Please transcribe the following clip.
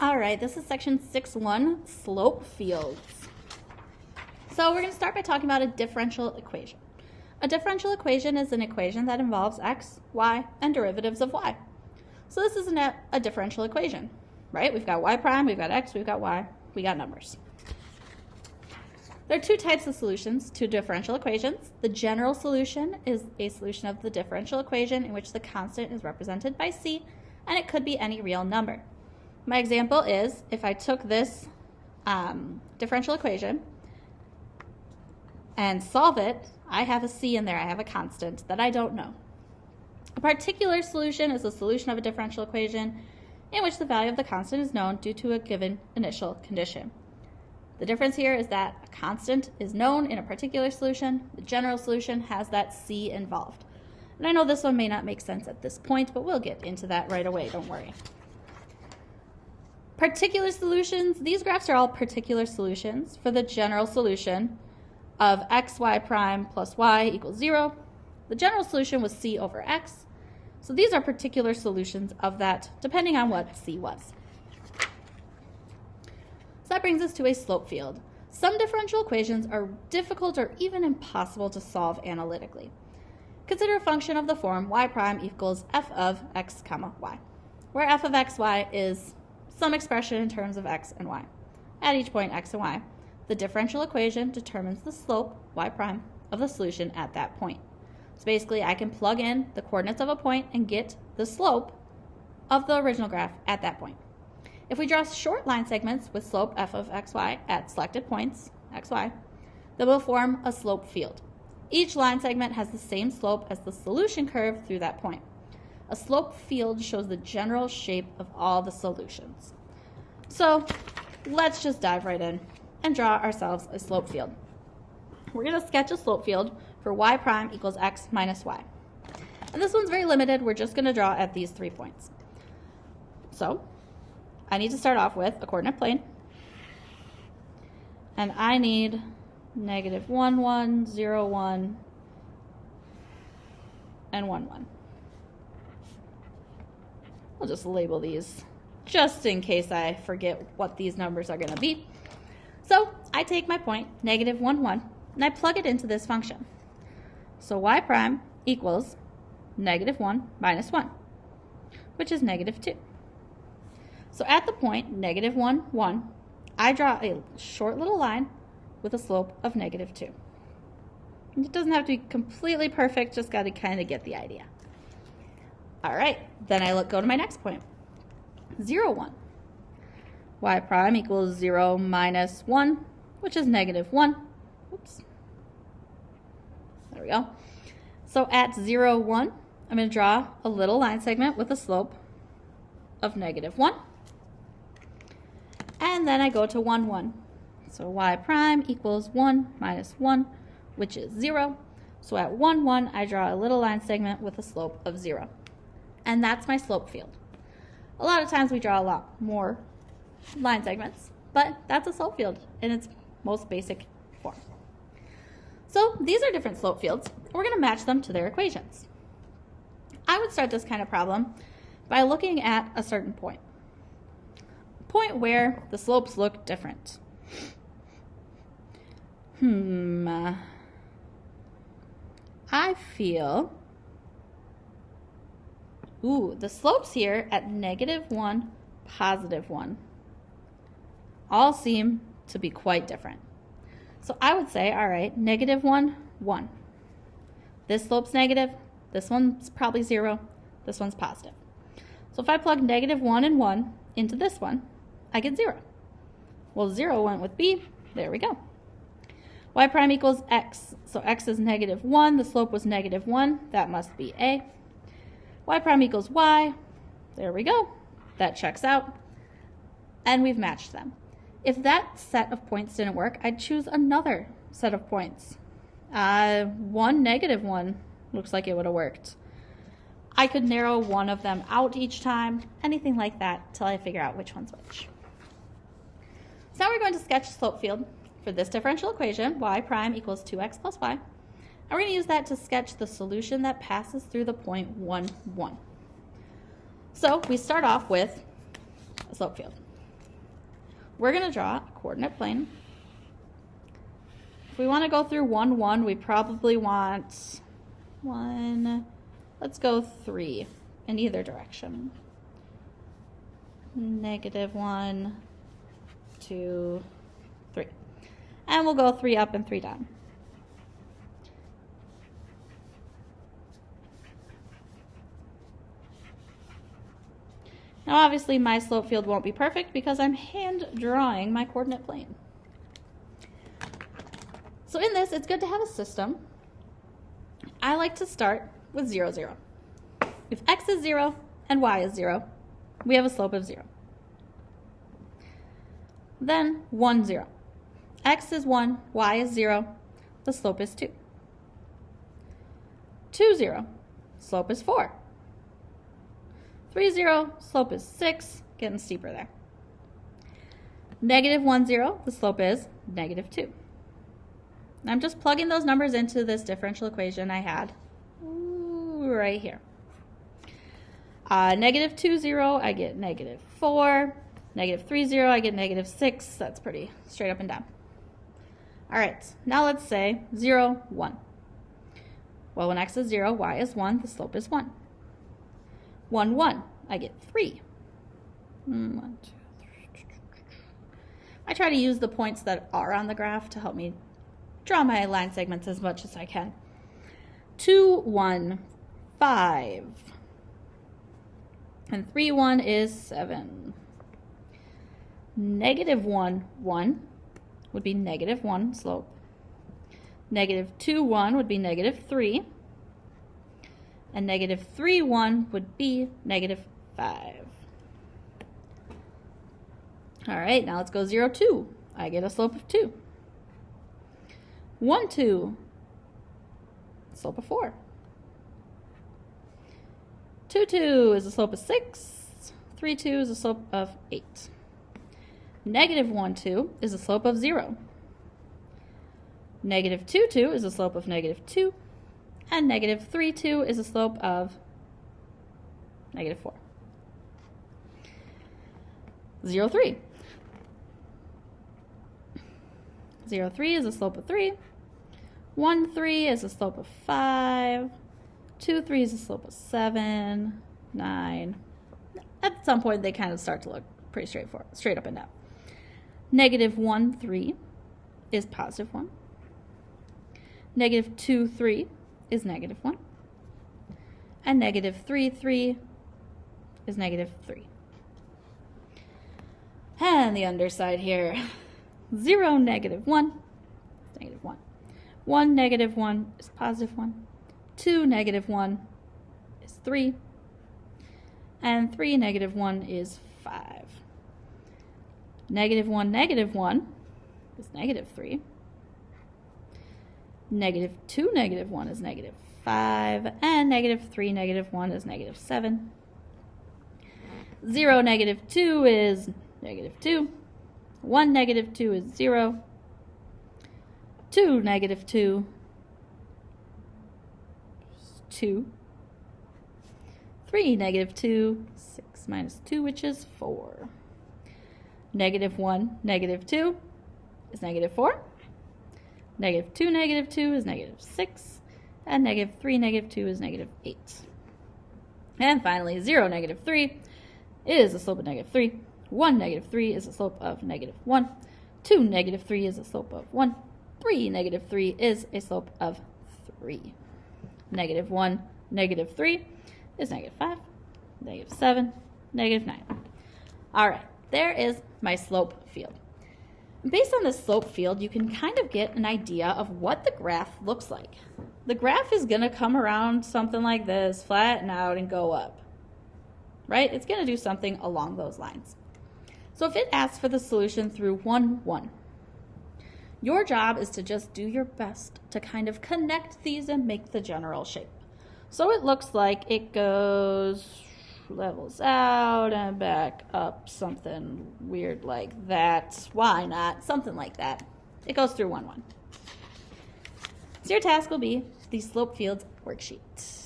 All right, this is section 6.1, slope fields. So we're going to start by talking about a differential equation. A differential equation is an equation that involves x, y, and derivatives of y. So this is a differential equation, right? We've got y prime, we've got x, we've got y, we got numbers. There are two types of solutions to differential equations. The general solution is a solution of the differential equation in which the constant is represented by c, and it could be any real number. My example is if I took this differential equation and solve it, I have a c in there, I have a constant that I don't know. A particular solution is a solution of a differential equation in which the value of the constant is known due to a given initial condition. The difference here is that a constant is known in a particular solution. The general solution has that c involved. And I know this one may not make sense at this point, but we'll get into that right away, don't worry. Particular solutions, these graphs are all particular solutions for the general solution of x, y prime plus y equals 0. The general solution was c over x. So these are particular solutions of that, depending on what c was. So that brings us to a slope field. Some differential equations are difficult or even impossible to solve analytically. Consider a function of the form y prime equals f of x comma y, where f of x, y is some expression in terms of x and y. At each point x and y, the differential equation determines the slope, y prime, of the solution at that point. So basically, I can plug in the coordinates of a point and get the slope of the original graph at that point. If we draw short line segments with slope f of xy at selected points, xy, they will form a slope field. Each line segment has the same slope as the solution curve through that point. A slope field shows the general shape of all the solutions. So let's just dive right in and draw ourselves a slope field. We're going to sketch a slope field for y prime equals x minus y. And this one's very limited. We're just going to draw at these 3 points. So I need to start off with a coordinate plane. And I need negative 1, 1, 0, 1, and 1, 1. I'll just label these just in case I forget what these numbers are going to be. So I take my point, negative 1, 1, and I plug it into this function. So y prime equals negative 1 minus 1, which is negative 2. So at the point negative 1, 1, I draw a short little line with a slope of negative 2. And it doesn't have to be completely perfect, just got to kind of get the idea. All right, then I go to my next point, 0, 1. Y prime equals 0 minus 1, which is negative 1. Oops. There we go. So at 0, 1, I'm going to draw a little line segment with a slope of negative 1. And then I go to 1, 1. So y prime equals 1 minus 1, which is 0. So at 1, 1, I draw a little line segment with a slope of 0. And that's my slope field. A lot of times we draw a lot more line segments, but that's a slope field in its most basic form. So these are different slope fields. We're going to match them to their equations. I would start this kind of problem by looking at a certain point. A point where the slopes look different. I feel the slopes here at negative 1, positive 1 all seem to be quite different. So I would say, all right, negative 1, 1. This slope's negative, this one's probably 0, this one's positive. So if I plug negative 1 and 1 into this one, I get 0. Well, 0 went with b, there we go. Y prime equals x, so x is negative 1, the slope was negative 1, that must be a. Y prime equals y, there we go, that checks out, and we've matched them. If that set of points didn't work, I'd choose another set of points. 1, negative 1, looks like it would have worked. I could narrow one of them out each time, anything like that, till I figure out which one's which. So now we're going to sketch a slope field for this differential equation, y prime equals 2x plus y. And we're going to use that to sketch the solution that passes through the point 1, 1. So we start off with a slope field. we're going to draw a coordinate plane. If we want to go through 1, 1, we probably want 1, let's go 3 in either direction. -1, 2, 3. And we'll go 3 up and 3 down. Now obviously my slope field won't be perfect because I'm hand drawing my coordinate plane. So in this, it's good to have a system. I like to start with 0, 0. If x is 0 and y is 0, we have a slope of 0. Then 1, 0. X is 1, y is 0, the slope is 2. 2, 0, slope is 4. 3, 0, slope is 6, getting steeper there. -1, 0, the slope is -2. I'm just plugging those numbers into this differential equation I had right here. -2, 0, I get -4. -3, 0, I get -6. That's pretty straight up and down. All right, now let's say 0, 1. Well, when x is 0, y is 1, the slope is 1. 1, 1, I get 3. 1, 2, 3. I try to use the points that are on the graph to help me draw my line segments as much as I can. 2, 1, 5. And 3, 1 is 7. -1, 1 would be -1 slope. -2, 1 would be -3. And -3, 1 would be -5. All right, now let's go 0, 2. I get a slope of 2. 1, 2, slope of 4. 2, 2 is a slope of 6. 3, 2 is a slope of 8. -1, 2 is a slope of 0. -2, 2 is a slope of -2. And -3, 2 is a slope of -4. 0, 3. 0, 3 is a slope of 3. 1, 3 is a slope of 5. 2, 3 is a slope of 7, 9. At some point, they kind of start to look pretty straightforward, straight up and down. -1, 3 is +1. -2, 3 is -1. And -3, 3 is -3. And the underside here, 0, -1 is -1. 1, -1 is +1. 2, -1 is 3. And 3, -1 is 5. -1, -1 is -3. -2, -1 is -5. And -3, -1 is -7. 0, -2 is -2. 1, -2 is 0. 2, -2 is 2. 3, -2, 6 minus 2, which is 4. -1, -2 is -4. -2, -2 is -6. And -3, -2 is -8. And finally, 0, -3 is a slope of -3. 1, -3 is a slope of -1. 2, -3 is a slope of 1. 3, -3 is a slope of 3. -1, -3 is -5, -7, -9. All right, there is my slope field. Based on the slope field, you can kind of get an idea of what the graph looks like. The graph is going to come around something like this, flatten out, and go up, right? It's going to do something along those lines. So if it asks for the solution through 1, 1, your job is to just do your best to kind of connect these and make the general shape. So it looks like it goes, levels out and back up, something weird like that. Why not? Something like that. It goes through 1, 1. So your task will be the slope fields worksheet.